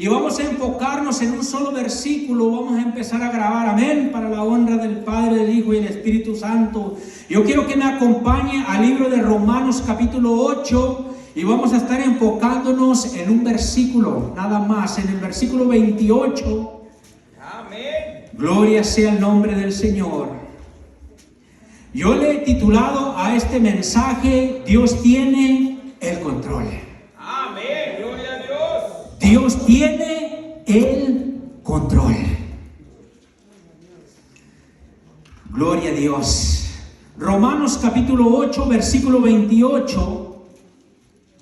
Y vamos a enfocarnos en un solo versículo. Vamos a empezar a grabar, amén, para la honra del Padre, del Hijo y del Espíritu Santo. Yo quiero que me acompañe al libro de Romanos capítulo 8 y vamos a estar enfocándonos en un versículo, nada más, en el versículo 28. Amén. Gloria sea el nombre del Señor. Yo le he titulado a este mensaje: Dios tiene el control. Amén, gloria a Dios. Dios tiene el control. Gloria a Dios. Romanos capítulo 8, versículo 28.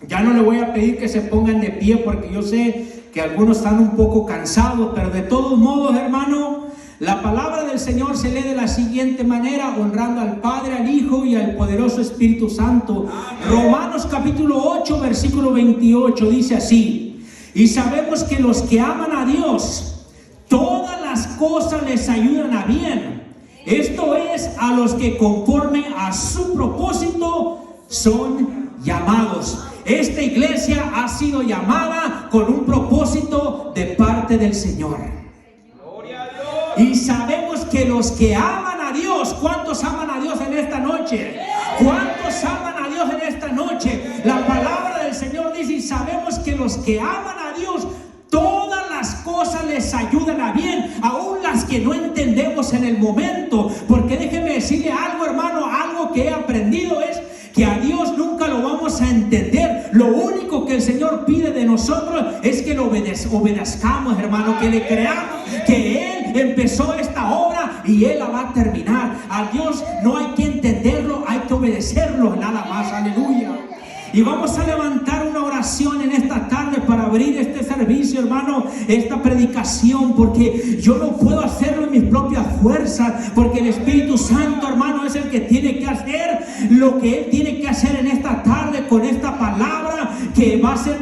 Ya no le voy a pedir que se pongan de pie porque yo sé que algunos están un poco cansados, pero de todos modos, hermano, la palabra del Señor se lee de la siguiente manera, honrando al Padre, al Hijo y al poderoso Espíritu Santo. Amén. Romanos capítulo 8, versículo 28 dice así: y sabemos que los que aman a Dios, todas las cosas les ayudan a bien. Esto es, a los que conforme a su propósito son llamados. Esta iglesia ha sido llamada con un propósito de parte del Señor. Gloria a Dios. Y sabemos que los que aman a Dios, ¿cuántos aman a Dios en esta noche? ¿Cuántos aman a Dios en esta noche? La palabra del Señor dice: y sabemos que los que aman a Dios, todas las cosas les ayudan a bien, aún las que no entendemos en el momento. Porque déjeme decirle algo, hermano, algo que he aprendido es que a Dios nunca lo vamos a entender. Lo único que el Señor pide de nosotros es que lo obedezcamos, hermano, que le creamos que Él empezó esta obra y Él la va a terminar. A Dios no hay que entenderlo, hay que obedecerlo, nada más. Aleluya. Y vamos a levantar una oración en esta tarde para abrir este servicio, hermano, esta predicación, porque yo no puedo hacerlo en mis propias fuerzas, porque el Espíritu Santo, hermano, es el que tiene que hacer lo que Él tiene que hacer en esta tarde con esta palabra que va a ser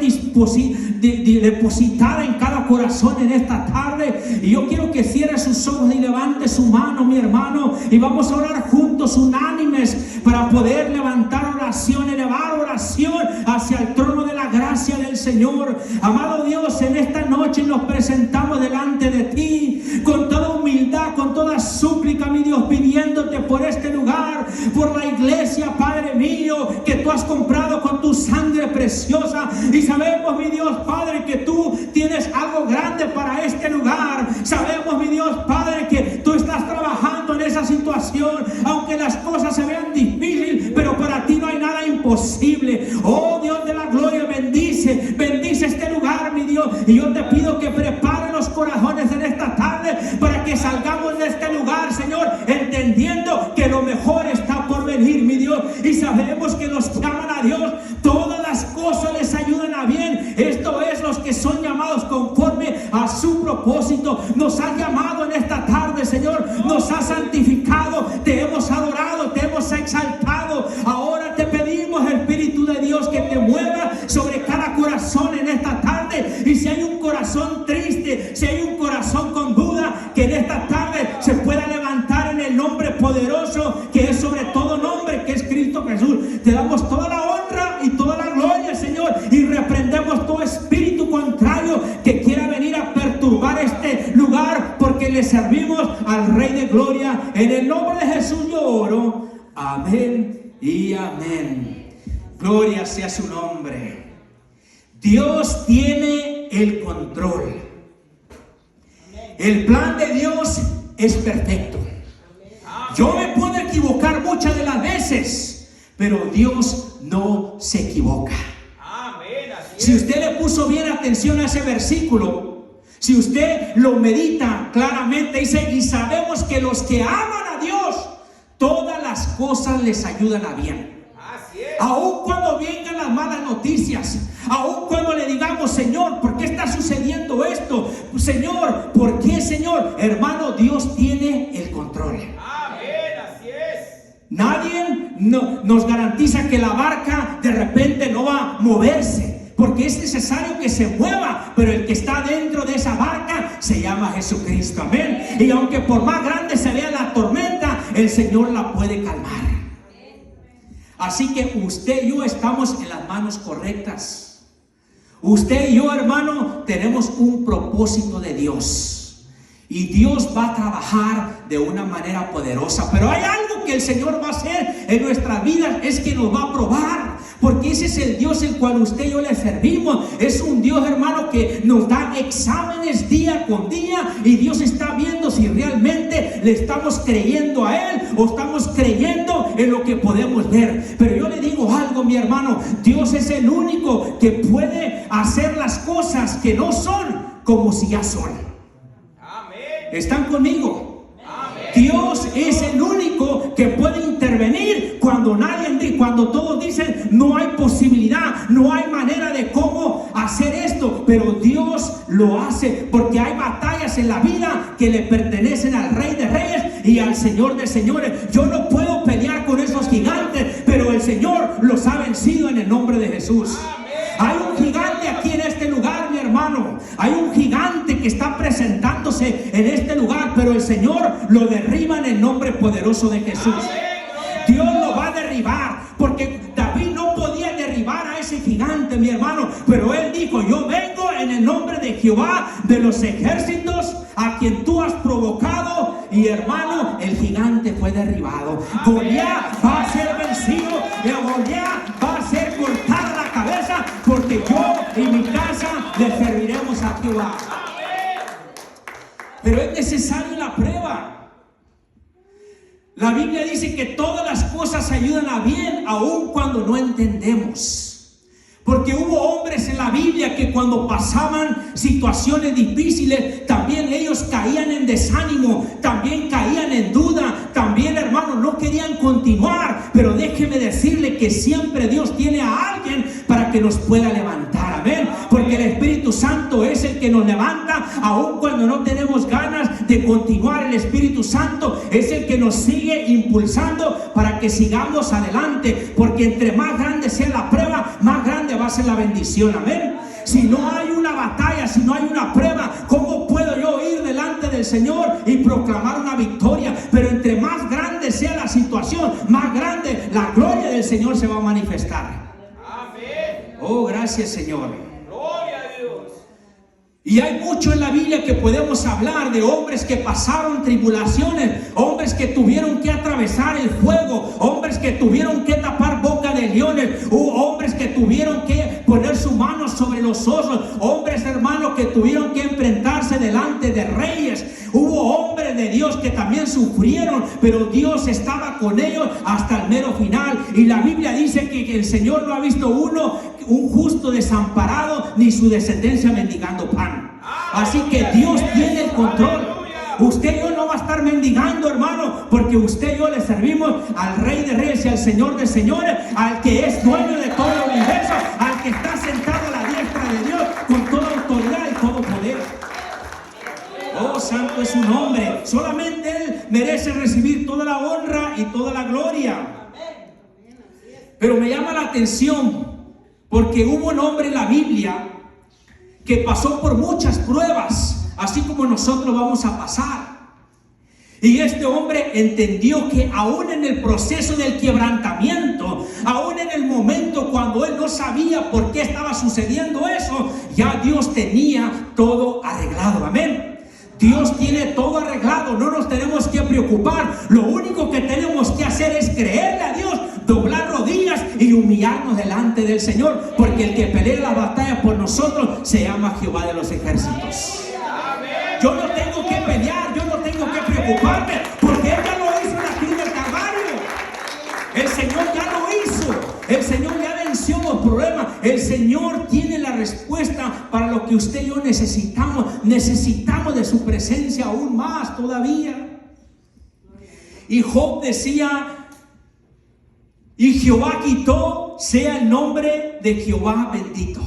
depositada en cada corazón en esta tarde. Y yo quiero que cierre sus ojos y levante su mano, mi hermano, y vamos a orar juntos, unánimes, para poder levantar oración, elevar oración hacia el trono de la gracia del Señor. Amado Dios, en esta noche nos presentamos delante de ti con toda humildad, con toda súplica, mi Dios, pidiéndote por este lugar, por la iglesia, Padre mío, que tú has comprado con tu sangre preciosa. Y sabemos, mi Dios, Padre, que tú tienes algo grande para este lugar. Sabemos, mi Dios, Padre, que tú estás trabajando en esa situación, aunque las cosas se vean difíciles, pero para ti no hay nada imposible. Oh Dios de la gloria, bendice este lugar, mi Dios. Y yo te pido que prepare los corazones en esta tarde para que salgamos de este lugar, Señor, entendiendo que lo mejor está por venir, mi Dios. Y sabemos que los que aman a Dios, todas las cosas les ayudan a bien. Esto es, los que son llamados conforme a su propósito. Nos has llamado en esta tarde, Señor, nos has santificado, te hemos adorado, te hemos exaltado. Ahora te pedimos, Espíritu de Dios, que te mueva sobre cada corazón en esta tarde. Y si hay un corazón triste, si hay un corazón con duda, que en esta tarde se pueda levantar en el nombre poderoso que es sobre todo nombre, que es Cristo Jesús. Te damos toda la honra y toda la gloria, Señor, y reprendemos todo espíritu contrario que quiera venir a perturbar este lugar, porque le servimos al Rey de Gloria. En el nombre de Jesús yo oro. Amén y amén. Gloria sea su nombre. Dios tiene el control. El plan de Dios es perfecto. Yo me puedo equivocar muchas de las veces, pero Dios no se equivoca. Si usted le puso bien atención a ese versículo, si usted lo medita claramente, dice: y sabemos que los que aman a Dios, todas las cosas les ayudan a bien. Aun cuando vengan las malas noticias, aun cuando le digamos: Señor, ¿por qué está sucediendo esto? Señor, ¿por qué, Señor? Hermano, Dios tiene el control. Amén, así es. Nadie nos garantiza que la barca de repente no va a moverse, porque es necesario que se mueva, pero el que está dentro de esa barca se llama Jesucristo. Amén. Y aunque por más grande se vea la tormenta, el Señor la puede calmar. Así que usted y yo estamos en las manos correctas. Usted y yo, hermano, tenemos un propósito de Dios. Y Dios va a trabajar de una manera poderosa. Pero hay algo que el Señor va a hacer en nuestras vidas, es que nos va a probar. Porque ese es el Dios el cual usted y yo le servimos. Es un Dios, hermano, que nos da exámenes día con día. Y Dios está viendo si realmente le estamos creyendo a Él o estamos creyendo en lo que podemos ver. Pero yo le digo algo, mi hermano. Dios es el único que puede hacer las cosas que no son como si ya son. ¿Están conmigo? Amén. Dios es el único que puede intervenir cuando todos dicen no hay posibilidad, no hay manera de cómo hacer esto, pero Dios lo hace, porque hay batallas en la vida que le pertenecen al Rey de Reyes y al Señor de Señores. Yo no puedo pelear con esos gigantes, pero el Señor los ha vencido en el nombre de Jesús. Amén. Hay un gigante aquí en este lugar, mi hermano. Hay un gigante que está presentándose en este lugar, pero el Señor lo derriba en el nombre poderoso de Jesús. Dios lo va a derribar, porque David no podía derribar a ese gigante, mi hermano, pero él dijo: yo vengo en el nombre de Jehová de los ejércitos, a quien tú has provocado. Y hermano, el gigante fue derribado. Goliat va a ser vencido, y a Goliat va a ser cortada la cabeza, porque yo y mi casa le serviremos a Jehová. Pero es necesaria la prueba. La Biblia dice que todas las cosas ayudan a bien, aun cuando no entendemos. Porque hubo hombres en la Biblia que cuando pasaban situaciones difíciles, también ellos caían en desánimo, también caían en duda, también, hermanos, no querían continuar. Pero déjeme decirle que siempre Dios tiene a alguien para que nos pueda levantar, amén. Porque el Espíritu Santo es el que nos levanta, aun cuando no tenemos ganas de continuar. El Espíritu Santo es el que nos sigue impulsando para que sigamos adelante, porque entre más grande sea la prueba, más grande va a ser la bendición, amén. Si no hay una batalla, si no hay una prueba, ¿cómo puedo yo ir delante del Señor y proclamar una victoria? Pero entre más grande sea la situación, más grande la gloria del Señor se va a manifestar. Amén. Oh, gracias, Señor. Gloria a Dios. Y hay mucho en la Biblia que podemos hablar de hombres que pasaron tribulaciones, hombres que tuvieron que atravesar el fuego, hombres que tuvieron que tapar boca de leones, hombres que tuvieron que poner su mano sobre los osos, hombres, hermanos, que tuvieron que enfrentarse delante de reyes. Hubo hombres de Dios que también sufrieron, pero Dios estaba con ellos hasta el mero final. Y la Biblia dice que el Señor no ha visto un justo desamparado, ni su descendencia mendigando pan. Así que Dios tiene el control. Usted y yo no va a estar mendigando, hermano, porque usted y yo le servimos al Rey de Reyes y al Señor de Señores, al que es dueño de todo el universo, al que está sentado a la diestra de Dios con toda autoridad y todo poder. Oh, santo es su nombre. Solamente Él merece recibir toda la honra y toda la gloria. Pero me llama la atención porque hubo un hombre en la Biblia que pasó por muchas pruebas, así como nosotros vamos a pasar. Y este hombre entendió que aún en el proceso del quebrantamiento, aún en el momento cuando él no sabía por qué estaba sucediendo eso, ya Dios tenía todo arreglado. Amén. Dios tiene todo arreglado, no nos tenemos que preocupar. Lo único que tenemos que hacer es creerle a Dios, doblar rodillas y humillarnos delante del Señor, porque el que pelea la batalla por nosotros se llama Jehová de los ejércitos. Yo no tengo que pelear, yo no tengo que preocuparme, porque Él ya lo hizo en la cruz del Calvario. El Señor ya lo hizo, el Señor ya venció los problemas. El Señor tiene la respuesta para lo que usted y yo necesitamos. Necesitamos de su presencia aún más todavía. Y Job decía: y Jehová quitó, sea el nombre de Jehová bendito.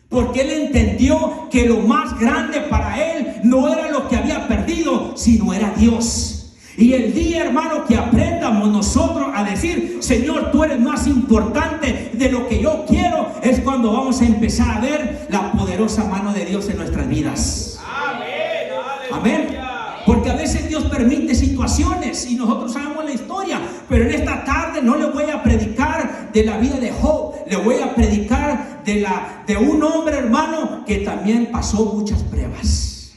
Porque él entendió que lo más grande para él no era lo que había perdido, sino era Dios. Y el día, hermano, que aprendamos nosotros a decir: Señor, tú eres más importante de lo que yo quiero, es cuando vamos a empezar a ver la poderosa mano de Dios en nuestras vidas. Amén. Amén. Porque a veces Dios permite situaciones y nosotros sabemos la historia, pero en esta tarde no le voy a predicar de la vida de Job. le voy a predicar de un hombre, hermano, que también pasó muchas pruebas.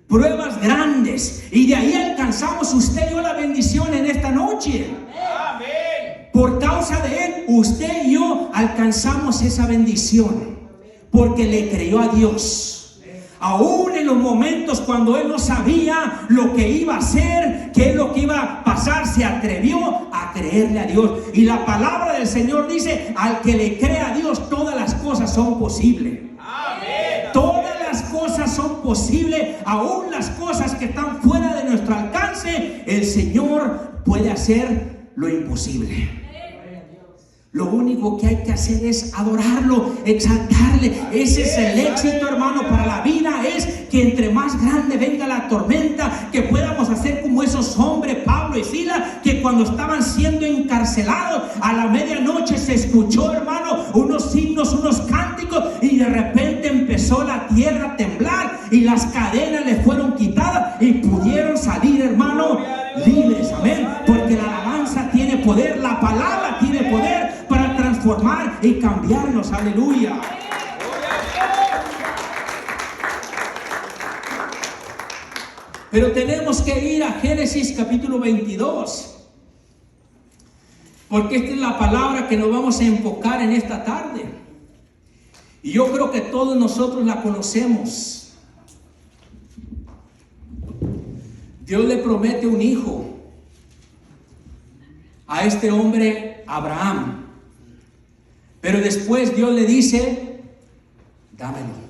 Pruebas grandes. Y de ahí alcanzamos usted y yo la bendición en esta noche. Amén. Por causa de él, usted y yo alcanzamos esa bendición. Porque le creyó a Dios. Aún en los momentos cuando él no sabía lo que iba a hacer, qué es lo que iba a pasar, se atrevió a creerle a Dios. Y la palabra del Señor dice: al que le cree a Dios, todas las cosas son posibles. Amén. Todas las cosas son posibles, aún las cosas que están fuera de nuestro alcance. El Señor puede hacer lo imposible. Lo único que hay que hacer es adorarlo, exaltarle. Ese es el éxito, hermano, para la vida. Es que entre más grande venga la tormenta, que podamos hacer como esos hombres, Pablo y Silas, que cuando estaban siendo encarcelados, a la medianoche se escuchó, hermano, unos himnos, unos cánticos, y de repente empezó la tierra a temblar y las cadenas les fueron quitadas y pudieron salir, hermano, libres. Amén. Porque la alabanza tiene poder, la palabra tiene poder para transformar y cambiarnos. Aleluya. Pero tenemos que ir a Génesis capítulo 22, porque esta es la palabra que nos vamos a enfocar en esta tarde. Y yo creo que todos nosotros la conocemos. Dios le promete un hijo a este hombre Abraham. Pero después Dios le dice: dámelo.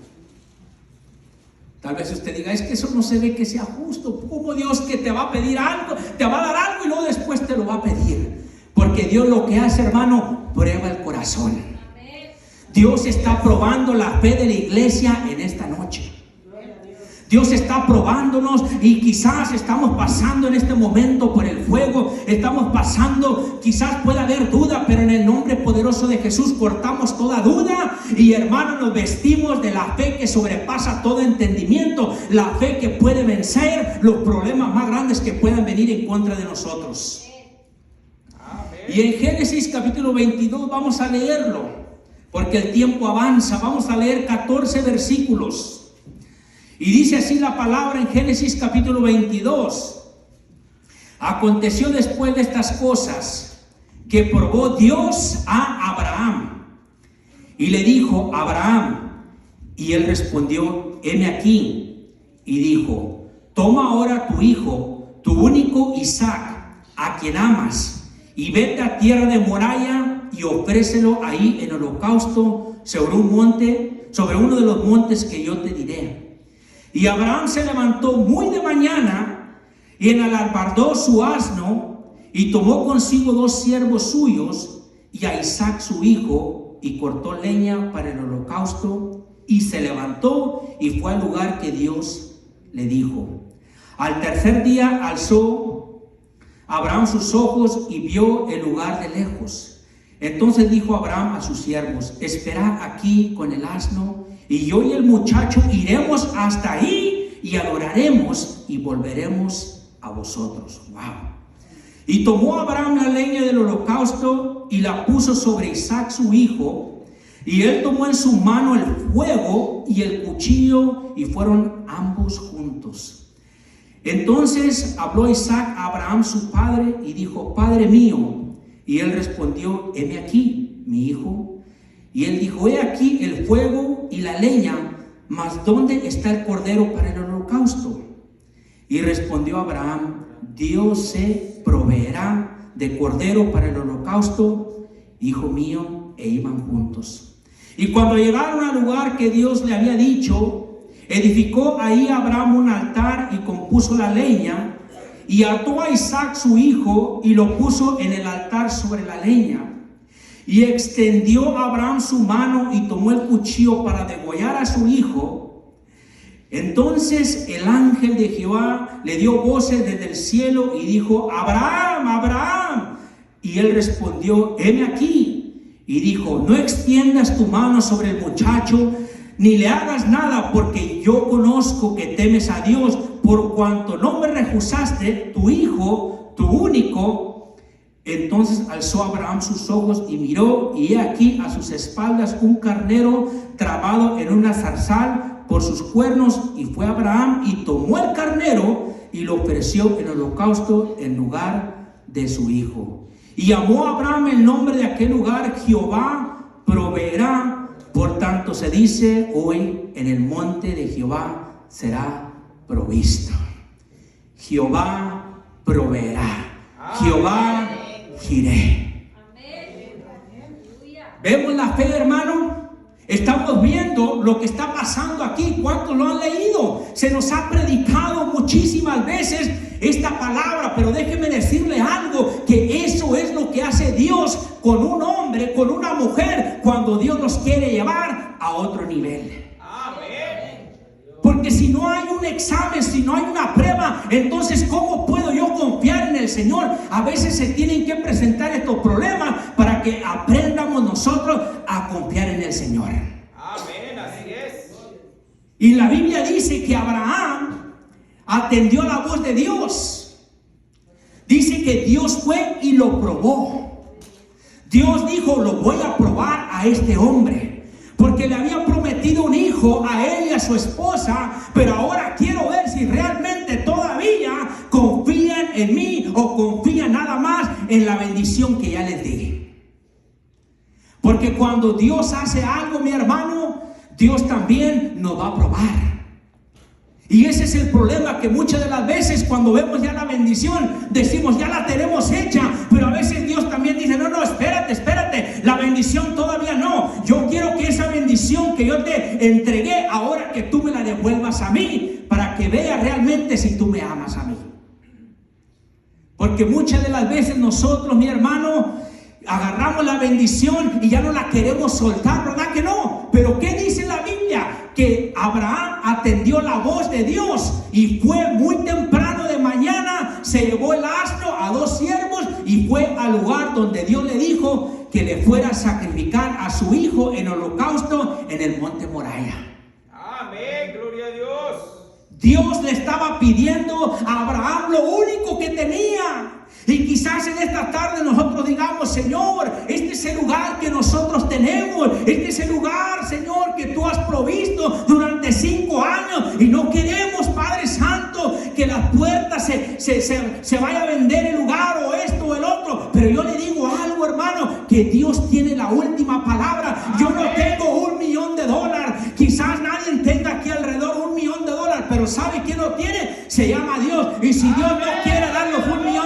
Tal vez usted diga: es que eso no se ve que sea justo. ¿Cómo Dios que te va a pedir algo, te va a dar algo y luego después te lo va a pedir? Porque Dios lo que hace, hermano, prueba el corazón. Dios está probando la fe de la iglesia en esta noche. Dios está probándonos y quizás estamos pasando en este momento por el fuego, estamos pasando, quizás pueda haber duda, pero en el nombre poderoso de Jesús cortamos toda duda y, hermano, nos vestimos de la fe que sobrepasa todo entendimiento, la fe que puede vencer los problemas más grandes que puedan venir en contra de nosotros. Y en Génesis capítulo 22 vamos a leerlo, porque el tiempo avanza. Vamos a leer 14 versículos. Y dice así la palabra en Génesis capítulo 22. Aconteció después de estas cosas que probó Dios a Abraham y le dijo: Abraham. Y él respondió: heme aquí. Y dijo: toma ahora tu hijo, tu único Isaac, a quien amas, y vete a tierra de Moriah y ofrécelo ahí en holocausto sobre un monte, sobre uno de los montes que yo te diré. Y Abraham se levantó muy de mañana y enalbardó su asno y tomó consigo 2 siervos suyos y a Isaac su hijo, y cortó leña para el holocausto, y se levantó y fue al lugar que Dios le dijo. Al tercer día alzó Abraham sus ojos y vio el lugar de lejos. Entonces dijo Abraham a sus siervos: esperad aquí con el asno, y yo y el muchacho iremos hasta ahí y adoraremos y volveremos a vosotros. Wow. Y tomó Abraham la leña del holocausto y la puso sobre Isaac su hijo, y él tomó en su mano el fuego y el cuchillo, y fueron ambos juntos. Entonces habló Isaac a Abraham su padre y dijo: Padre mío. Y él respondió: heme aquí, mi hijo. Y él dijo: he aquí el fuego y la leña, mas ¿dónde está el cordero para el holocausto? Y respondió Abraham: Dios se proveerá de cordero para el holocausto, hijo mío. E iban juntos. Y cuando llegaron al lugar que Dios le había dicho, edificó ahí Abraham un altar y compuso la leña, y ató a Isaac su hijo y lo puso en el altar sobre la leña. Y extendió Abraham su mano y tomó el cuchillo para degollar a su hijo. Entonces el ángel de Jehová le dio voces desde el cielo y dijo: Abraham, Abraham. Y él respondió: heme aquí. Y dijo: no extiendas tu mano sobre el muchacho, ni le hagas nada, porque yo conozco que temes a Dios, por cuanto no me rehusaste tu hijo, tu único. Entonces alzó Abraham sus ojos y miró, y he aquí a sus espaldas un carnero trabado en una zarzal por sus cuernos, y fue Abraham y tomó el carnero y lo ofreció en holocausto en lugar de su hijo. Y llamó a Abraham el nombre de aquel lugar Jehová proveerá. Por tanto se dice hoy, en el monte de Jehová será provisto. Jehová proveerá. Jehová Jireh. ¿Vemos la fe, hermano? Estamos viendo lo que está pasando aquí. ¿Cuántos lo han leído? Se nos ha predicado muchísimas veces esta palabra, pero déjeme decirle algo, que eso es lo que hace Dios con un hombre, con una mujer, cuando Dios los quiere llevar a otro nivel. Porque si no hay un examen, si no hay una prueba, entonces ¿cómo puedo yo confiar en el Señor? A veces se tienen que presentar estos problemas para que aprendamos nosotros a confiar en el Señor. Amén, así es. Y la Biblia dice que Abraham atendió la voz de Dios. Dice que Dios fue y lo probó. Dios dijo, lo voy a probar a este hombre, porque le había prometido un hijo a él y a su esposa, pero ahora quiero ver si realmente todavía confían en mí o confían nada más en la bendición que ya les di. Porque cuando Dios hace algo, mi hermano, Dios también nos va a probar. Y ese es el problema, que muchas de las veces cuando vemos ya la bendición, decimos ya la tenemos hecha, pero a veces Dios también dice, no, espérate, la bendición todavía no. Yo quiero que esa bendición que yo te entregué, ahora que tú me la devuelvas a mí, para que vea realmente si tú me amas a mí. Porque muchas de las veces nosotros, mi hermano, agarramos la bendición y ya no la queremos soltar, ¿verdad que no? Pero ¿qué dice la Biblia? Que Abraham atendió la voz de Dios y fue muy temprano de mañana, se llevó el asno, a 2 siervos y fue al lugar donde Dios le dijo que le fuera a sacrificar a su hijo en holocausto en el monte Moriah. Amén, gloria a Dios. Dios le estaba pidiendo a Abraham lo único que tenía. Y quizás en esta tarde nosotros digamos, Señor, este es el lugar que nosotros tenemos, este es el lugar, Señor, que tú has provisto durante 5 años, y no queremos, Padre Santo, que las puertas se vaya a vender el lugar o esto o el otro. Pero yo le digo algo, hermano, que Dios tiene la última palabra. Yo no tengo $1 millón, quizás nadie tenga aquí alrededor $1 millón, pero ¿sabe quién lo tiene? Se llama Dios. Y si Dios no quiere darnos $1 millón,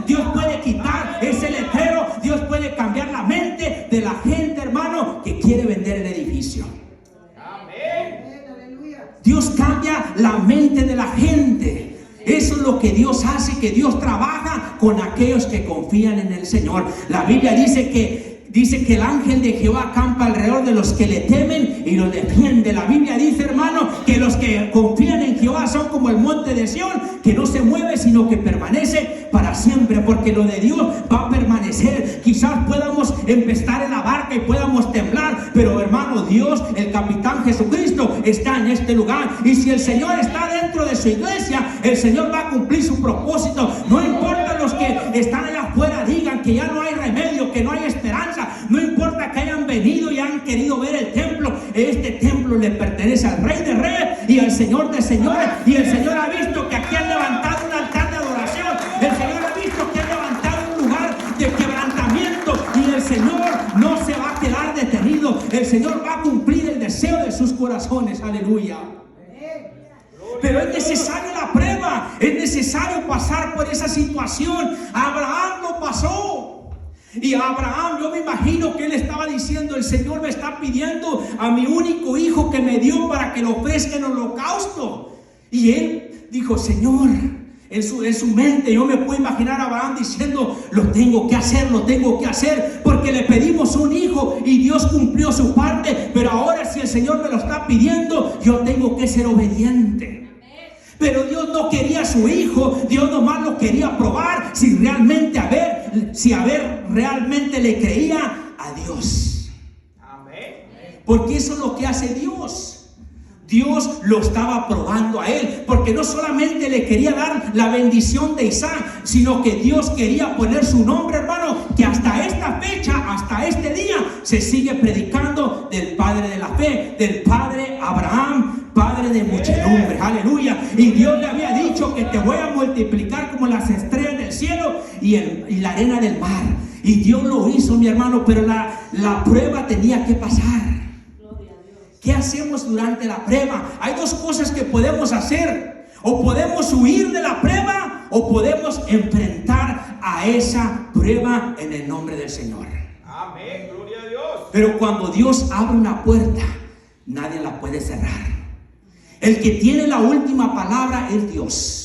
Dios puede quitar ese letrero, Dios puede cambiar la mente de la gente, hermano, que quiere vender el edificio. Amén. Dios cambia la mente de la gente. Eso es lo que Dios hace, que Dios trabaja con aquellos que confían en el Señor. La Biblia dice que el ángel de Jehová acampa alrededor de los que le temen y los defiende. La Biblia dice, hermano, que los que confían en Jehová son como el monte de Sión, que no se mueve, sino que permanece para siempre, porque lo de Dios va a permanecer. Quizás podamos empezar en la barca y podamos temblar, pero hermano, Dios, el capitán Jesucristo, está en este lugar. Y si el Señor está dentro de su iglesia, el Señor va a cumplir su propósito. No importa los que están allá afuera digan que ya no hay remedio, que no hay esperanza. No importa que hayan venido y han querido ver el templo. Este templo le pertenece al Rey de Reyes y al Señor de Señores. Y el Señor ha visto que aquí han levantado un altar de adoración. El Señor ha visto que han levantado un lugar de quebrantamiento. Y el Señor no se va a quedar detenido. El Señor va a cumplir el deseo de sus corazones. Aleluya. Pero es necesaria la prueba. Es necesario pasar por esa situación. Abraham lo pasó. Y a Abraham, yo me imagino que él estaba diciendo, el Señor me está pidiendo a mi único hijo que me dio para que lo ofrezca en holocausto. Y él dijo, Señor, en su mente yo me puedo imaginar a Abraham diciendo, lo tengo que hacer, porque le pedimos un hijo y Dios cumplió su parte, pero ahora si el Señor me lo está pidiendo, yo tengo que ser obediente. Pero Dios no quería a su hijo, Dios nomás lo quería probar si realmente realmente le creía a Dios. Amén. Porque eso es lo que hace Dios. Dios lo estaba probando a él, porque no solamente le quería dar la bendición de Isaac, sino que Dios quería poner su nombre, hermano, que hasta esta fecha, hasta este día, se sigue predicando del padre de la fe, del padre Abraham, padre de muchedumbre. Aleluya. Y Dios le había dicho que te voy a multiplicar como las estrellas del cielo y la arena del mar. Y Dios lo hizo, mi hermano, pero la prueba tenía que pasar. ¿Qué hacemos durante la prueba? Hay dos cosas que podemos hacer. O podemos huir de la prueba, o podemos enfrentar a esa prueba en el nombre del Señor. Amén, gloria a Dios. Pero cuando Dios abre una puerta, nadie la puede cerrar. El que tiene la última palabra es Dios.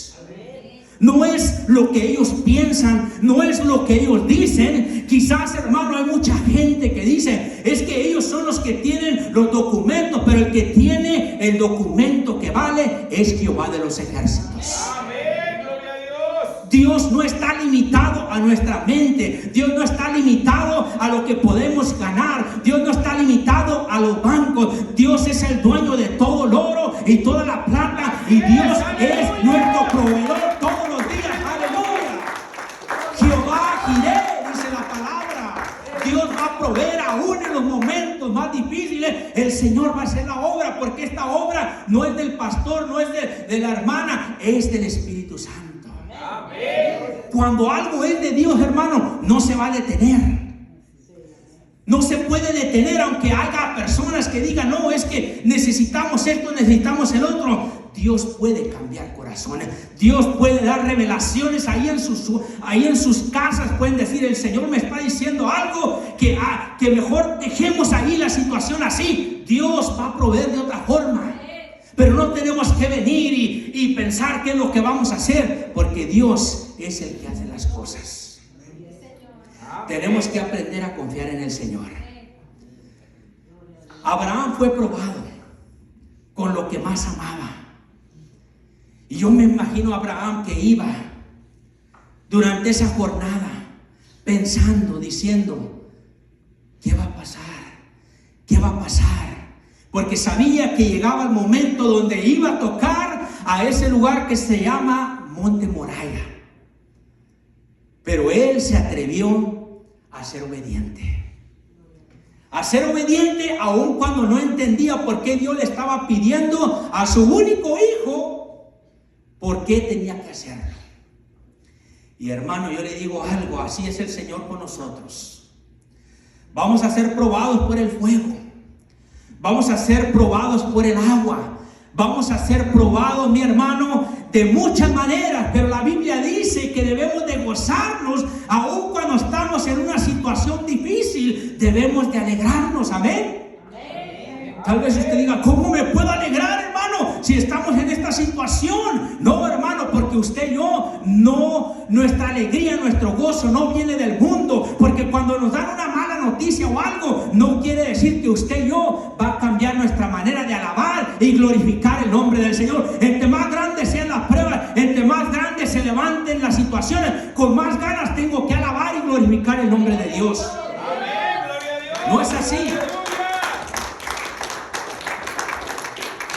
No es lo que ellos piensan, no es lo que ellos dicen. Quizás, hermano, hay mucha gente que dice, es que ellos son los que tienen los documentos, pero el que tiene el documento que vale es Jehová de los ejércitos. Amén, gloria a Dios. Dios no está limitado a nuestra mente. Dios no está limitado a lo que podemos ganar. Dios no está limitado a los bancos. Dios es el dueño de todo el oro y toda la plata, y Dios es nuestro proveedor todos los días. Aleluya. Jehová Jireh, dice la palabra. Dios va a proveer aún en los momentos más difíciles. El Señor va a hacer la obra, porque esta obra no es del pastor, no es de la hermana, es del Espíritu Santo. Amén. Cuando algo es de Dios, hermano, no se va a detener. No se puede detener, aunque haya personas que digan, no, es que necesitamos esto, necesitamos el otro. Dios puede cambiar corazones. Dios puede dar revelaciones ahí en sus casas. Pueden decir, el Señor me está diciendo algo, que mejor dejemos ahí la situación así. Dios va a proveer de otra forma. Pero no tenemos que venir y pensar qué es lo que vamos a hacer, porque Dios es el que hace las cosas. Tenemos que aprender a confiar en el Señor. Abraham fue probado con lo que más amaba. Y yo me imagino a Abraham que iba durante esa jornada pensando, diciendo, ¿qué va a pasar? ¿Qué va a pasar? Porque sabía que llegaba el momento donde iba a tocar a ese lugar que se llama Monte Moriah. Pero él se atrevió a ser obediente. A ser obediente aun cuando no entendía por qué Dios le estaba pidiendo a su único hijo, por qué tenía que hacerlo. Y hermano, yo le digo algo, así es el Señor con nosotros. Vamos a ser probados por el fuego. Vamos a ser probados por el agua. Vamos a ser probados, mi hermano, de muchas maneras, pero la Biblia dice que debemos de gozarnos, aun cuando estamos en una situación difícil, debemos de alegrarnos. Amén. Tal vez usted diga, ¿cómo me puedo alegrar, hermano, si estamos en esta situación? No, hermano, porque usted y yo, nuestra alegría, nuestro gozo no viene del mundo, porque cuando nos dan una mala noticia o algo, no quiere decir que usted y yo va a cambiar nuestra manera de alabar y glorificar el nombre del Señor. Entre más grandes sean las pruebas, entre más grandes se levanten las situaciones, con más ganas tengo que alabar y glorificar el nombre de Dios. Amén, gloria a Dios. No es así.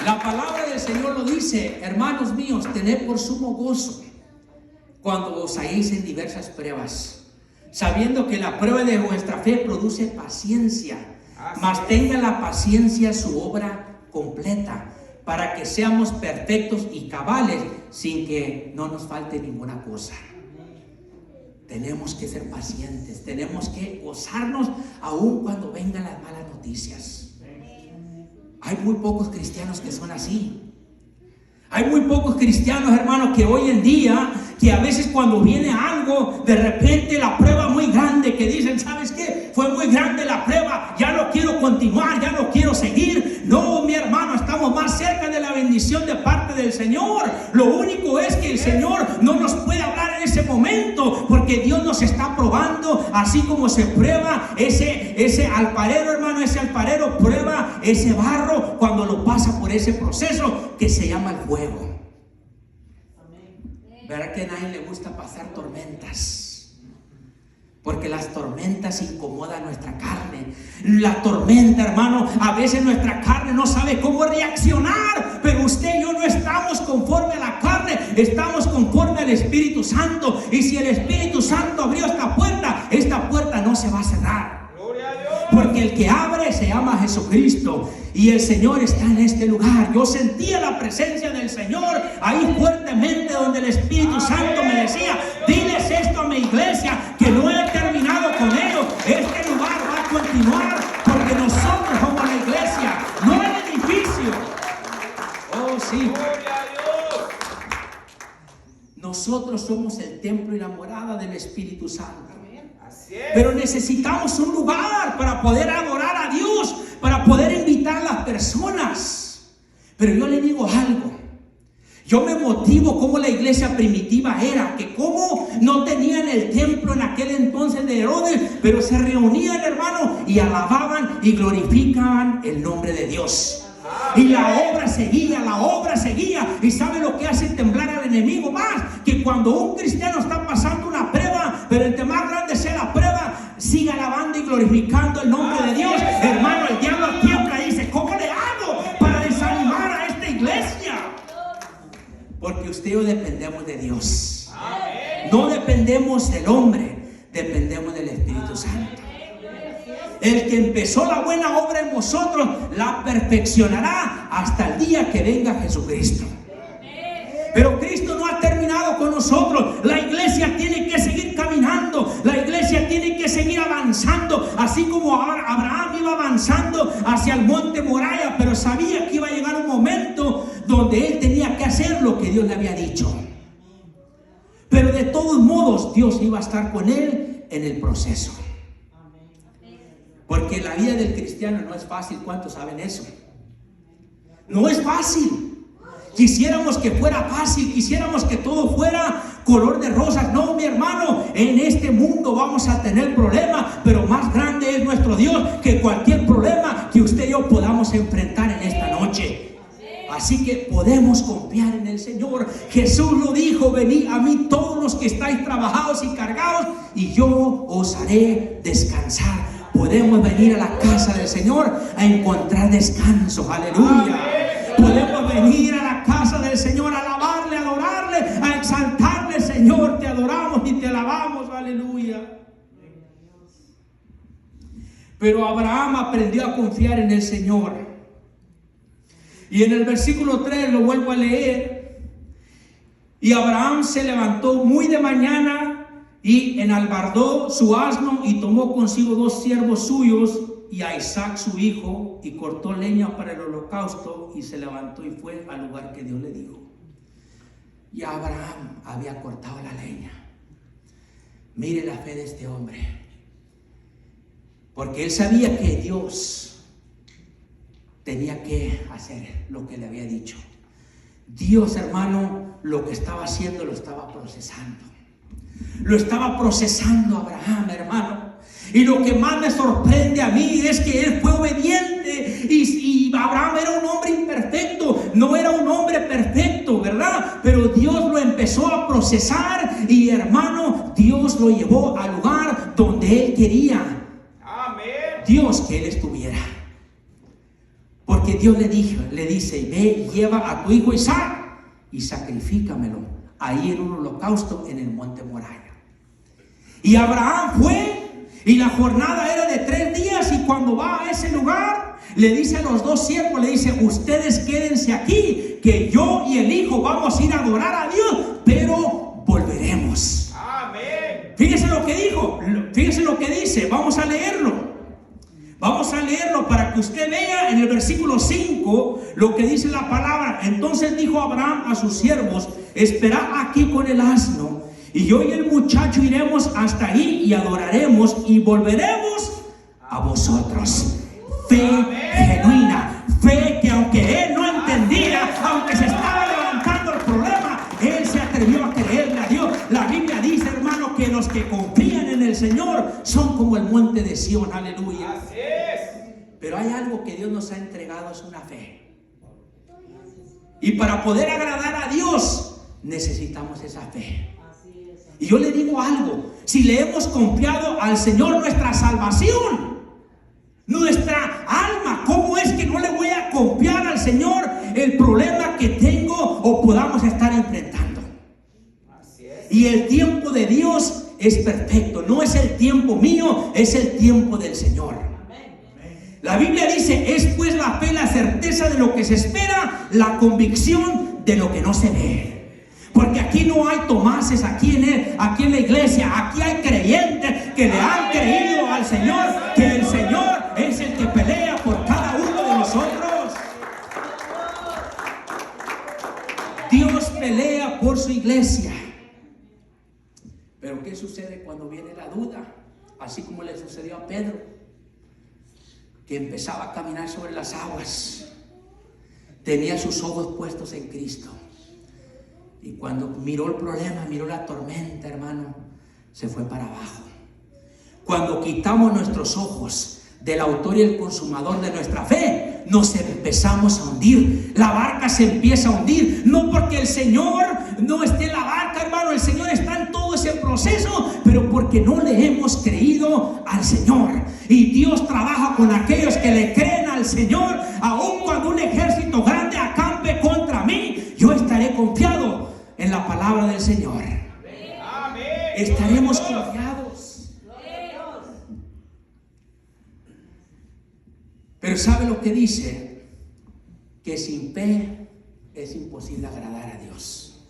La palabra del Señor lo dice, hermanos míos, tened por sumo gozo cuando os halléis en diversas pruebas, sabiendo que la prueba de vuestra fe produce paciencia, mas tenga la paciencia su obra completa, para que seamos perfectos y cabales, sin que no nos falte ninguna cosa. Tenemos que ser pacientes, tenemos que gozarnos aun cuando vengan las malas noticias. Hay muy pocos cristianos que son así. Hay muy pocos cristianos, hermanos, que hoy en día, que a veces cuando viene algo, de repente la prueba muy grande, que dicen, ¿sabes qué? Fue muy grande la prueba, ya no quiero continuar, ya no quiero seguir. No, mi hermano, estamos más cerca de la bendición de parte del Señor. Lo único es que el Señor no nos puede hablar en ese momento, porque Dios nos está probando, así como se prueba ese alfarero, hermano, ese alfarero prueba ese barro cuando lo pasa por ese proceso que se llama el fuego. ¿Verdad que a nadie le gusta pasar tormentas? Porque las tormentas incomodan nuestra carne. La tormenta, hermano, a veces nuestra carne no sabe cómo reaccionar. Pero usted y yo no estamos conforme a la carne, estamos conforme al Espíritu Santo. Y si el Espíritu Santo abrió esta puerta no se va a cerrar. Gloria a Dios. Porque el que abre se llama Jesucristo. Y el Señor está en este lugar. Yo sentía la presencia del Señor ahí fuertemente, donde el Espíritu Santo me decía: diles esto a mi iglesia, que no he terminado con ellos. Este lugar va a continuar, porque nosotros somos la iglesia, no el edificio. Oh, sí. Gloria a Dios. Nosotros somos el templo y la morada del Espíritu Santo. Así es. Pero necesitamos un lugar para poder adorar a Dios, para poder invitar a las personas. Pero yo le digo algo. Yo me motivo como la iglesia primitiva era, que como no tenían el templo en aquel entonces de Herodes, pero se reunían, hermano, y alababan y glorificaban el nombre de Dios. Y la obra seguía. ¿Y sabe lo que hace temblar al enemigo más? Que cuando un cristiano está pasando una prueba, pero entre más grande sea la prueba, sigue alabando y glorificando el nombre de Dios. Hermano, el diablo tiembla y dice: ¿cómo le hago para desanimar a esta iglesia? Porque usted y yo dependemos de Dios. No dependemos del hombre, dependemos del Espíritu Santo. El que empezó la buena obra en vosotros la perfeccionará hasta el día que venga Jesucristo. Pero Cristo no ha terminado con nosotros. La iglesia tiene que seguir caminando. La iglesia tiene que seguir avanzando. Así como Abraham iba avanzando hacia el monte Moriah, pero sabía que iba a llegar un momento donde él tenía que hacer lo que Dios le había dicho. Pero de todos modos, Dios iba a estar con él en el proceso. Porque la vida del cristiano no es fácil. ¿Cuántos saben eso? No es fácil. Quisiéramos que fuera fácil, quisiéramos que todo fuera color de rosas. No, mi hermano, en este mundo vamos a tener problemas, pero más grande es nuestro Dios que cualquier problema que usted y yo podamos enfrentar en esta noche. Así que podemos confiar en el Señor. Jesús lo dijo: venid a mí todos los que estáis trabajados y cargados, y yo os haré descansar. Podemos venir a la casa del Señor a encontrar descanso. Aleluya. Podemos venir a la casa del Señor a alabarle, a adorarle, a exaltarle. Señor, te adoramos y te alabamos. Aleluya. Pero Abraham aprendió a confiar en el Señor. Y en el versículo 3 lo vuelvo a leer. Y Abraham se levantó muy de mañana y enalbardó su asno y tomó consigo 2 siervos suyos y a Isaac su hijo, y cortó leña para el holocausto, y se levantó y fue al lugar que Dios le dijo. Y Abraham había cortado la leña. Mire la fe de este hombre, porque él sabía que Dios tenía que hacer lo que le había dicho. Dios, hermano, lo que estaba haciendo lo estaba procesando. Lo estaba procesando Abraham, hermano. Y lo que más me sorprende a mí es que él fue obediente. Y Abraham era un hombre imperfecto, no era un hombre perfecto, ¿verdad? Pero Dios lo empezó a procesar. Y hermano, Dios lo llevó al lugar donde él quería. Amén. Dios que él estuviera. Porque Dios le dice: ve, lleva a tu hijo Isaac y sacrifícamelo ahí en un holocausto en el monte Moriah. Y Abraham fue, y la jornada era de 3 días, y cuando va a ese lugar, le dice a los 2 siervos, le dice: ustedes quédense aquí, que yo y el hijo vamos a ir a adorar a Dios, pero volveremos. Amén. Fíjese lo que dijo, fíjese lo que dice, vamos a leerlo. Vamos a leerlo para que usted vea en el versículo 5 lo que dice la palabra. Entonces dijo Abraham a sus siervos: esperad aquí con el asno, y yo y el muchacho iremos hasta ahí y adoraremos y volveremos a vosotros. Fe genuina, fe que aunque él no entendía, aunque se estaba levantando el problema, él se atrevió a creerle a Dios. La Biblia dice, hermano, que los que confían en el Señor son como el monte de Sión. Aleluya. Así es. Pero hay algo que Dios nos ha entregado, es una fe. Y para poder agradar a Dios necesitamos esa fe. Y yo le digo algo, si le hemos confiado al Señor nuestra salvación, nuestra alma, ¿cómo es que no le voy a confiar al Señor el problema que tengo o podamos estar enfrentando? Así es. Y el tiempo de Dios es perfecto, no es el tiempo mío, es el tiempo del Señor. La Biblia dice, es pues la fe, la certeza de lo que se espera, la convicción de lo que no se ve. Porque aquí no hay Tomases, aquí en la iglesia, aquí hay creyentes que le han creído al Señor, que el Señor es el que pelea por cada uno de nosotros. Dios pelea por su iglesia. Pero ¿qué sucede cuando viene la duda? Así como le sucedió a Pedro, que empezaba a caminar sobre las aguas, tenía sus ojos puestos en Cristo. Y cuando miró el problema, miró la tormenta, hermano, se fue para abajo. Cuando quitamos nuestros ojos del autor y el consumador de nuestra fe, nos empezamos a hundir. La barca se empieza a hundir, no porque el Señor no esté en la barca, hermano, el Señor está en todo ese proceso, pero porque no le hemos creído al Señor. Y Dios trabaja con aquellos que le creen al Señor. Aun cuando un ejército grande acampe contra mí, yo estaré confiado en la palabra del Señor. Amén. Estaremos confiados. Pero ¿sabe lo que dice? Que sin fe es imposible agradar a Dios.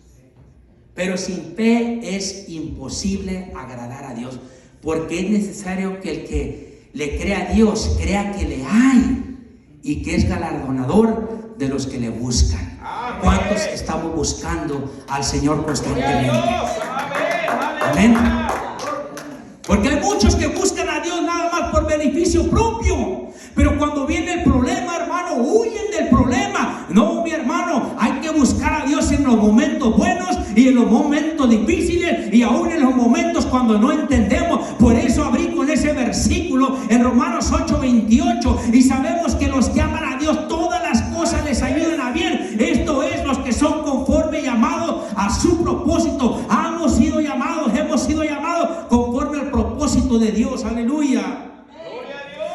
Pero sin fe es imposible agradar a Dios, porque es necesario que el que le crea a Dios crea que le hay y que es galardonador de los que le buscan. Amén. ¿Cuántos estamos buscando al Señor constantemente? Amén. Amén. Porque hay muchos que buscan a Dios nada más por beneficio propio. Pero cuando viene el problema, hermano, huyen del problema. No, mi hermano, hay que buscar a Dios en los momentos buenos y en los momentos difíciles y aún en los momentos cuando no entendemos. Por eso abrí con ese versículo en Romanos 8:28. Y sabemos que los que aman a Dios, todas las cosas les ayudan a bien. Esto es, los que son conforme llamados a su propósito. Hemos sido llamados conforme al propósito de Dios. Aleluya.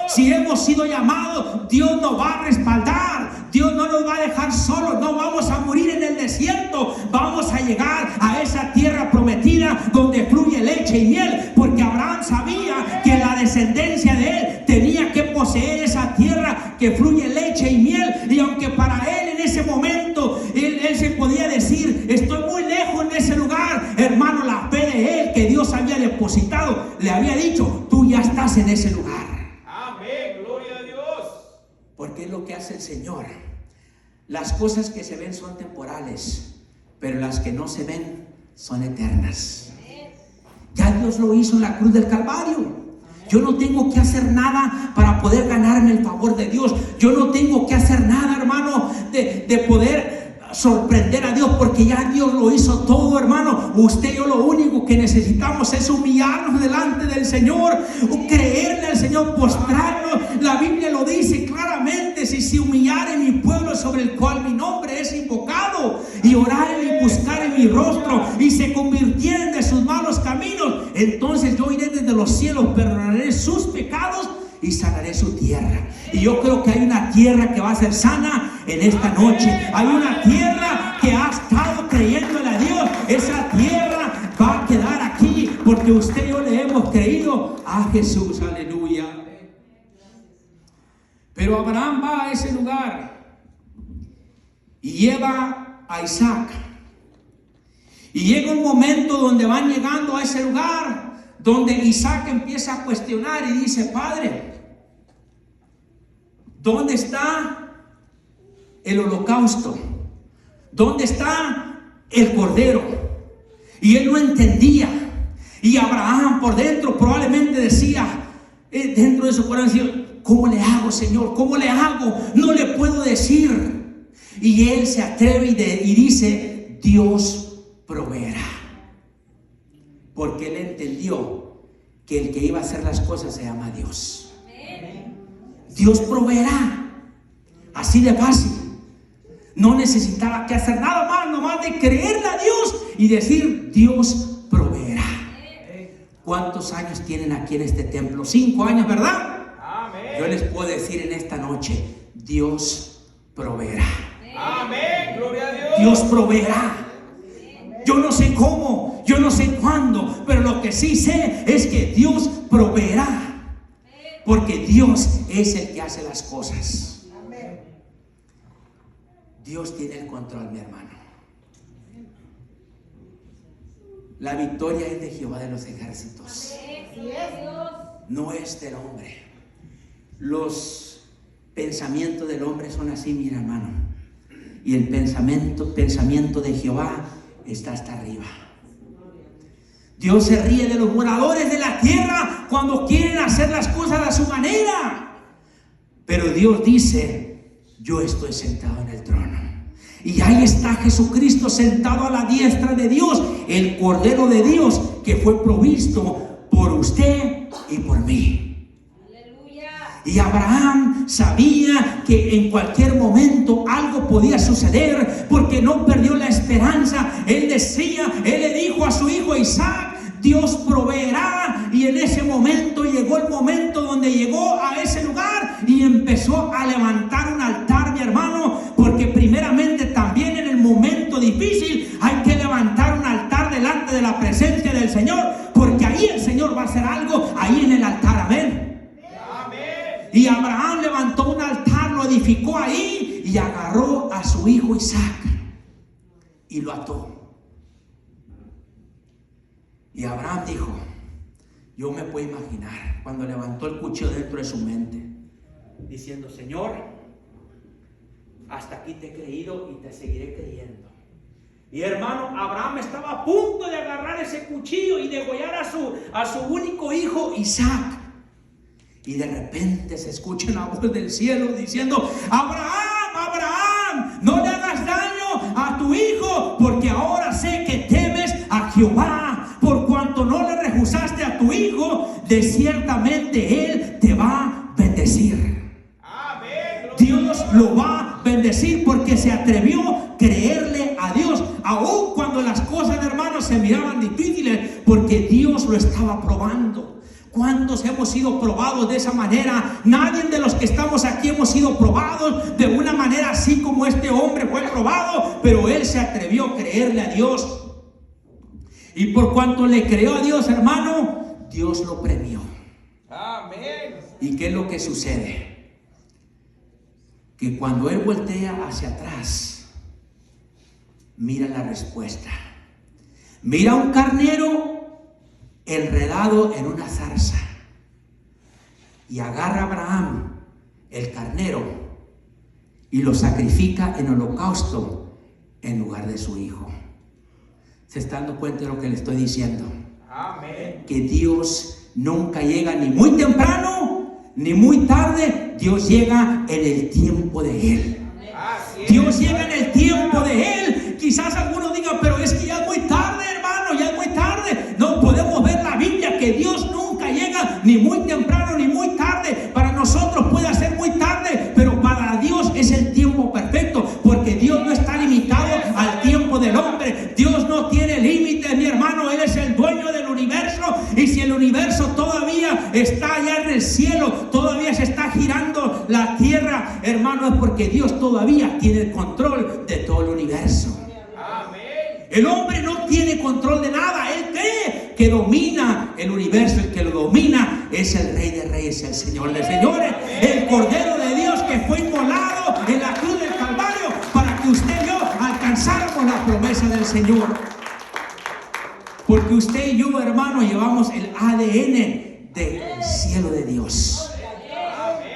Si hemos sido llamados, Dios nos va a respaldar. Dios no nos va a dejar solos. No vamos a morir en el desierto. Vamos a llegar a esa tierra prometida donde fluye leche y miel. Porque Abraham sabía que la descendencia de él tenía que poseer esa tierra que fluye leche y miel. Y aunque para él en ese momento él se podía decir, estoy muy lejos en ese lugar, hermano, la fe de él que Dios había depositado le había dicho, tú ya estás en ese lugar. Porque es lo que hace el Señor. Las cosas que se ven son temporales, pero las que no se ven son eternas. Ya Dios lo hizo en la cruz del Calvario. Yo no tengo que hacer nada para poder ganarme el favor de Dios. Yo no tengo que hacer nada, hermano, de poder sorprender a Dios, porque ya Dios lo hizo todo, hermano. Usted y yo lo único que necesitamos es humillarnos delante del Señor, creerle al Señor, postrarnos. La Biblia lo dice claramente: si se humillare mi pueblo sobre el cual mi nombre es invocado, y oraren y buscaren mi rostro, y se convirtieren de sus malos caminos, entonces yo iré desde los cielos, perdonaré sus pecados y sanaré su tierra. Y yo creo que hay una tierra que va a ser sana en esta noche. Hay una tierra que ha estado creyéndole a Dios. Esa tierra va a quedar aquí porque usted y yo le hemos creído a Jesús. Aleluya. Pero Abraham va a ese lugar y lleva a Isaac. Y llega un momento donde van llegando a ese lugar donde Isaac empieza a cuestionar y dice: Padre, ¿dónde está el holocausto? ¿Dónde está el cordero? Y él no entendía. Y Abraham por dentro probablemente decía, dentro de su corazón decía: ¿cómo le hago, Señor? ¿Cómo le hago? No le puedo decir. Y él se atreve y dice: Dios proveerá. Porque él entendió que el que iba a hacer las cosas se llama Dios. Dios proveerá. Así de fácil. No necesitaba que hacer nada más, nomás de creerle a Dios y decir: Dios proveerá. ¿Cuántos años tienen aquí en este templo? 5 años, ¿verdad? Amén. Yo les puedo decir en esta noche, Dios proveerá. Amén. Gloria a Dios. Dios proveerá. Yo no sé cómo, yo no sé cuándo, pero lo que sí sé es que Dios proveerá. Porque Dios es el que hace las cosas. Dios tiene el control, mi hermano. La victoria es de Jehová de los ejércitos. No es del hombre. Los pensamientos del hombre son así, mi hermano. Y el pensamiento de Jehová está hasta arriba. Dios se ríe de los moradores de la tierra cuando quieren hacer las cosas a su manera. Pero Dios dice, yo estoy sentado en el trono. Y ahí está Jesucristo sentado a la diestra de Dios, el Cordero de Dios que fue provisto por usted y por mí. Aleluya. Y Abraham sabía que en cualquier momento algo podía suceder, porque no perdió la esperanza. Él le dijo a su hijo Isaac, Dios proveerá. Y en ese momento llegó el momento donde llegó a ese lugar y empezó a levantar un altar, mi hermano, porque primeramente también en el momento difícil hay que levantar un altar delante de la presencia del Señor, porque ahí el Señor va a hacer algo, ahí en el altar. Amén. Amén. Y Abraham levantó un altar, lo edificó ahí y agarró a su hijo Isaac y lo ató. Y Abraham dijo, yo me puedo imaginar cuando levantó el cuchillo dentro de su mente, diciendo, Señor, hasta aquí te he creído y te seguiré creyendo. Y hermano, Abraham estaba a punto de agarrar ese cuchillo y degollar a su único hijo Isaac. Y de repente se escucha una voz del cielo diciendo, Abraham, Abraham, no le hagas daño a tu hijo, porque ahora sé que temes a Jehová. Por cuanto no le rehusaste a tu hijo, de ciertamente él te va a bendecir. Amén. Dios lo va a bendecir porque se atrevió a creerle a Dios, aun cuando las cosas, hermanos, se miraban difíciles, porque Dios lo estaba probando. ¿Cuántos hemos sido probados de esa manera? Nadie de los que estamos aquí hemos sido probados de una manera así como este hombre fue probado, pero él se atrevió a creerle a Dios. Y por cuanto le creyó a Dios, hermano, Dios lo premió. Amén. ¿Y qué es lo que sucede? Que cuando él voltea hacia atrás, mira la respuesta. Mira un carnero enredado en una zarza. Y agarra a Abraham el carnero y lo sacrifica en holocausto en lugar de su hijo. ¿Se está dando cuenta de lo que le estoy diciendo? Amén. Que Dios nunca llega ni muy temprano ni muy tarde. Dios llega en el tiempo de Él. Dios llega en el tiempo de Él. Quizás algunos digan, pero es que ya es muy tarde, hermano, ya es muy tarde. No, podemos ver la Biblia que Dios nunca llega ni muy temprano ni muy tarde. Para nosotros puede ser muy tarde, pero para Dios es el tiempo perfecto, porque Dios no está limitado al tiempo del hombre. Dios no tiene límites, mi hermano. Él es el dueño del universo, y si el universo todavía está allá en el cielo, todavía se está girando la tierra, hermano, es porque Dios todavía tiene el control de todo el universo. El hombre no tiene control de nada. Él cree que domina el universo. El que lo domina es el Rey de Reyes, el Señor de Señores, el Cordero de Dios que fue inmolado en la cruz del Calvario para que usted y yo alcanzáramos la promesa del Señor. Porque usted y yo, hermano, llevamos el ADN del cielo de Dios.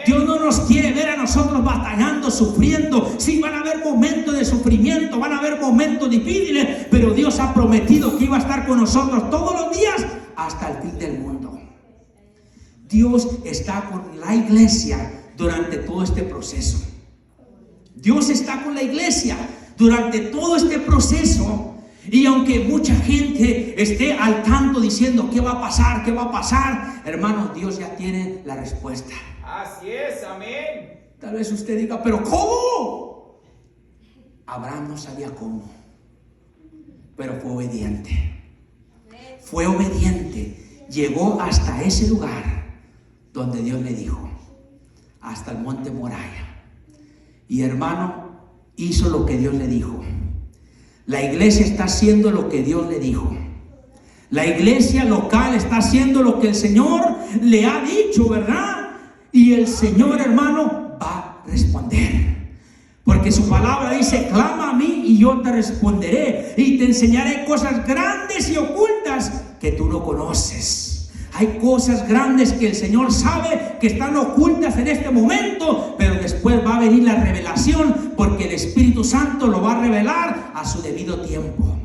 Dios no nos quiere ver a nosotros batallando, sufriendo. Sí, van a haber momentos de sufrimiento, van a haber momentos difíciles, pero Dios ha prometido que iba a estar con nosotros todos los días hasta el fin del mundo. Dios está con la iglesia durante todo este proceso. Dios está con la iglesia durante todo este proceso. Y aunque mucha gente esté al tanto diciendo ¿qué va a pasar? ¿Qué va a pasar? Hermanos, Dios ya tiene la respuesta. Así es, amén. Tal vez usted diga, ¿pero cómo? Abraham no sabía cómo, pero fue obediente. Fue obediente. llegó hasta ese lugar donde Dios le dijo, hasta el monte Moriah. Y hermano, hizo lo que Dios le dijo. La iglesia está haciendo lo que Dios le dijo. La iglesia local está haciendo lo que el Señor le ha dicho, ¿verdad? Y el Señor, hermano, va a responder. Porque su palabra dice, clama a mí y yo te responderé. Y te enseñaré cosas grandes y ocultas que tú no conoces. Hay cosas grandes que el Señor sabe que están ocultas en este momento, pero después va a venir la revelación, porque el Espíritu Santo lo va a revelar a su debido tiempo.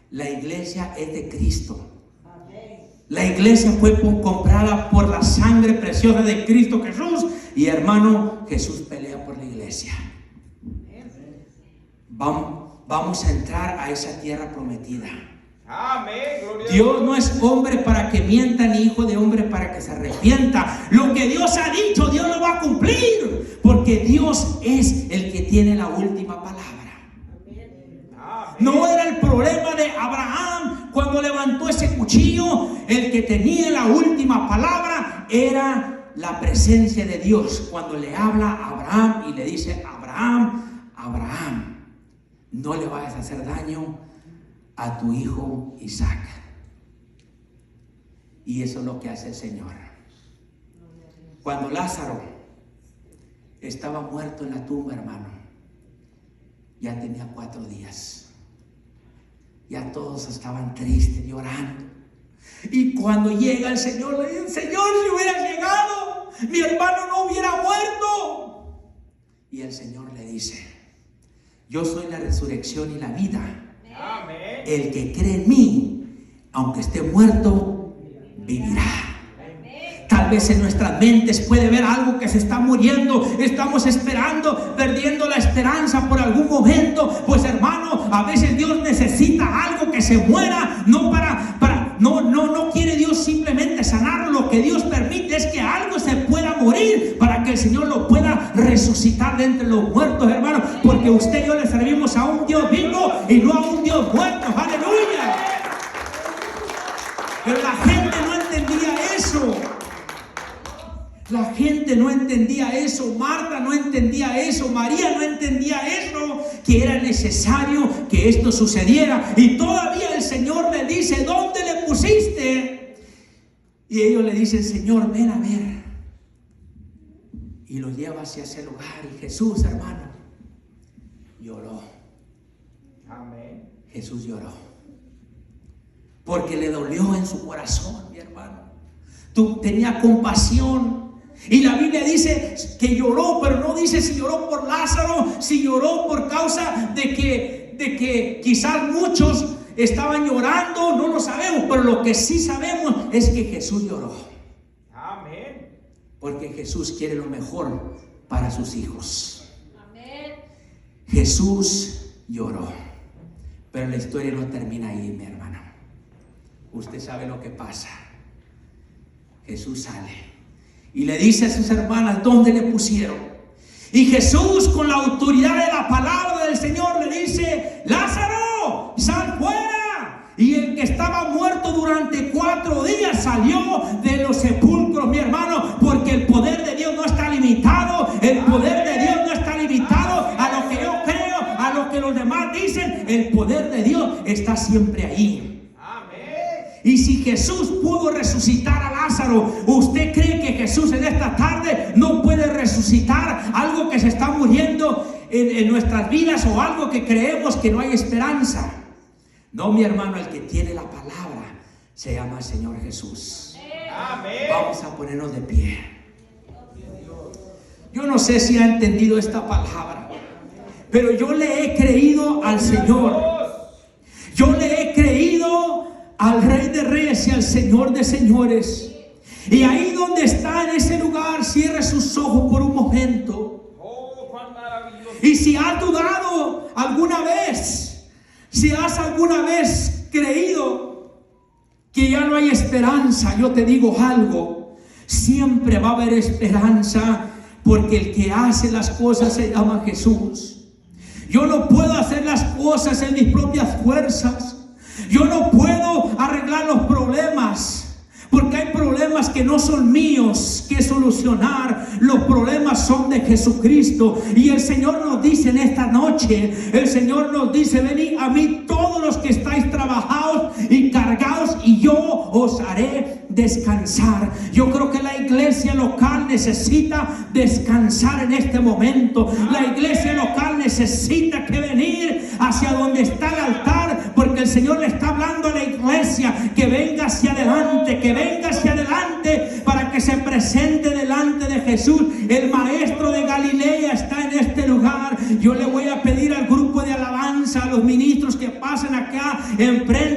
La iglesia es de Cristo. La iglesia fue comprada por la sangre preciosa de Cristo Jesús. Y hermano, Jesús pelea por la iglesia. Vamos a entrar a esa tierra prometida. Amén. Gloria Dios no es hombre para que mienta, ni hijo de hombre para que se arrepienta. Lo que Dios ha dicho, Dios lo va a cumplir, porque Dios es el que tiene la última palabra. No era el problema de Abraham cuando levantó ese cuchillo. El que tenía la última palabra era la presencia de Dios. Cuando le habla a Abraham y le dice, Abraham, Abraham, no le vayas a hacer daño a tu hijo Isaac. Y eso es lo que hace el Señor. Cuando Lázaro estaba muerto en la tumba, hermano, ya tenía 4 días. Ya todos estaban tristes, llorando. Y cuando llega el Señor, le dice, Señor, si hubieras llegado, mi hermano no hubiera muerto. Y el Señor le dice, yo soy la resurrección y la vida. Amén. El que cree en mí, aunque esté muerto, vivirá. Tal vez en nuestras mentes puede ver algo que se está muriendo. Estamos esperando, perdiendo la esperanza por algún momento. Pues hermano, a veces Dios necesita algo que se muera. No quiere Dios simplemente sanarlo. Lo que Dios permite es que algo se pueda morir para que el Señor lo pueda resucitar de entre los muertos, hermano. Porque usted y yo le servimos a un Dios vivo y no a un Dios muerto. ¡Aleluya! Pero la gente no entendía eso. La gente no entendía eso. Marta no entendía eso. María no entendía eso, que era necesario que esto sucediera. Y todavía el Señor le dice, ¿dónde le pusiste? Y ellos le dicen, Señor, ven a ver. Y lo lleva hacia ese lugar. Y Jesús, hermano, lloró. Amén. Jesús lloró, porque le dolió en su corazón, mi hermano. Tú tenía compasión. Y la Biblia dice que lloró, pero no dice si lloró por Lázaro, si lloró por causa de que quizás muchos estaban llorando, no lo sabemos, pero lo que sí sabemos es que Jesús lloró. Amén. Porque Jesús quiere lo mejor para sus hijos. Amén. Jesús lloró, pero la historia no termina ahí, mi hermano. Usted sabe lo que pasa. Jesús sale y le dice a sus hermanas, ¿dónde le pusieron? Y Jesús, con la autoridad de la palabra del Señor, le dice, Lázaro, sal fuera. Y el que estaba muerto durante 4 días salió de los sepulcros, mi hermano, porque el poder de Dios no está limitado. El poder de Dios no está limitado a lo que yo creo, a lo que los demás dicen. El poder de Dios está siempre ahí. Y si Jesús pudo resucitar a Lázaro, ¿usted cree que Jesús en esta tarde no puede resucitar algo que se está muriendo en nuestras vidas, o algo que creemos que no hay esperanza? No, mi hermano, el que tiene la palabra se llama Señor Jesús. Amén. Vamos a ponernos de pie. Yo no sé si ha entendido esta palabra, pero yo le he creído al Señor. Yo le he creído al Rey de Reyes y al Señor de Señores. Y ahí donde está, en ese lugar, cierre sus ojos por un momento. Oh, cuán maravilloso. Y si has dudado alguna vez, si has alguna vez creído que ya no hay esperanza, yo te digo algo: siempre va a haber esperanza, porque el que hace las cosas se llama Jesús. Yo no puedo hacer las cosas en mis propias fuerzas. Yo no puedo arreglar los problemas. Porque hay problemas que no son míos que solucionar. Los problemas son de Jesucristo. Y el Señor nos dice en esta noche, el Señor nos dice: venid a mí todos los que estáis trabajados y cargados, y yo os haré descansar. Yo creo que la iglesia local necesita descansar en este momento. La iglesia local necesita que venir hacia donde está el altar, porque el Señor le está hablando a la iglesia que venga hacia adelante, que venga hacia adelante para que se presente delante de Jesús. El maestro de Galilea está en este lugar. Yo le voy a pedir al grupo de alabanza, a los ministros, que pasen acá enfrente